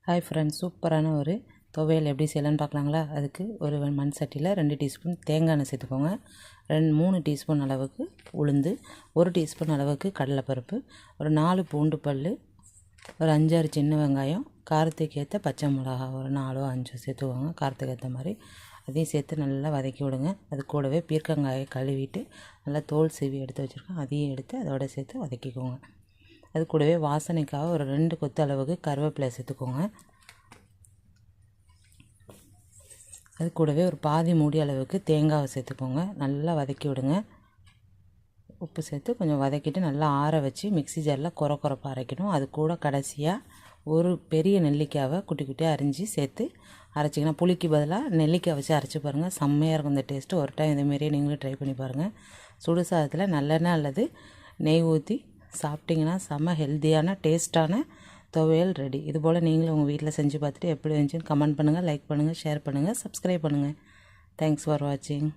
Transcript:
Hi friends, சூப்பரான ஒரு துவையல் எப்படி செய்யலான்னு பார்க்கலாங்களா. அதுக்கு ஒரு மண் சட்டியில் 2 டீஸ்பூன் தேங்காய் எண்ணெய் சேர்த்துக்கோங்க. 3 டீஸ்பூன் அளவுக்கு உளுந்து, 1 டீஸ்பூன் அளவுக்கு கடலைப்பருப்பு, ஒரு 4 பூண்டு பல், ஒரு 5-6 சின்ன வெங்காயம், காரத்துக்கு ஏற்ற பச்சை மிளகா ஒரு 4-5 சேர்த்துக்கோங்க. காரத்துக்கு ஏற்ற மாதிரி அதையும் சேர்த்து நல்லா வதக்கி விடுங்க. அது கூடவே பீர்க்கங்காயை கழுவிட்டு நல்லா தோல் சீவி எடுத்து வச்சுருக்கோம். அதையும் எடுத்து அதோட சேர்த்து வதக்கிக்கோங்க. அது கூடவே வாசனைக்காக ஒரு 2 கொத்து அளவுக்கு கருவேப்பிலை சேர்த்துக்கோங்க. அது கூடவே ஒரு பாதி மூடி அளவுக்கு தேங்காவை சேர்த்துக்கோங்க. நல்லா வதக்கி விடுங்க. உப்பு சேர்த்து கொஞ்சம் வதக்கிட்டு நல்லா ஆற வச்சு மிக்ஸி ஜாரில் கொரப்பாக அரைக்கணும். அது கூட கடைசியாக ஒரு பெரிய நெல்லிக்காவை குட்டி குட்டியாக அரிஞ்சு சேர்த்து அரைச்சிங்கன்னா, புளிக்கு பதிலாக நெல்லிக்காய் வச்சு அரைச்சி பாருங்கள். செம்மையாக இருக்கும் இந்த டேஸ்ட்டு. ஒரு டைம் இதேமாரியே நீங்களும் ட்ரை பண்ணி பாருங்கள். சுடு சாதத்தில் நல்லெண்ணெய் அல்லது நெய் ஊற்றி சாப்பிட்டிங்கன்னா செம்ம ஹெல்த்தியான டேஸ்ட்டான துவையல் ரெடி. இதுபோல் நீங்களும் உங்கள் வீட்டில் செஞ்சு பார்த்துட்டு எப்படி இருந்துச்சுன்னு கமெண்ட் பண்ணுங்கள், லைக் பண்ணுங்கள், ஷேர் பண்ணுங்கள், சப்ஸ்கிரைப் பண்ணுங்கள். தேங்க்ஸ் ஃபார் வாட்சிங்.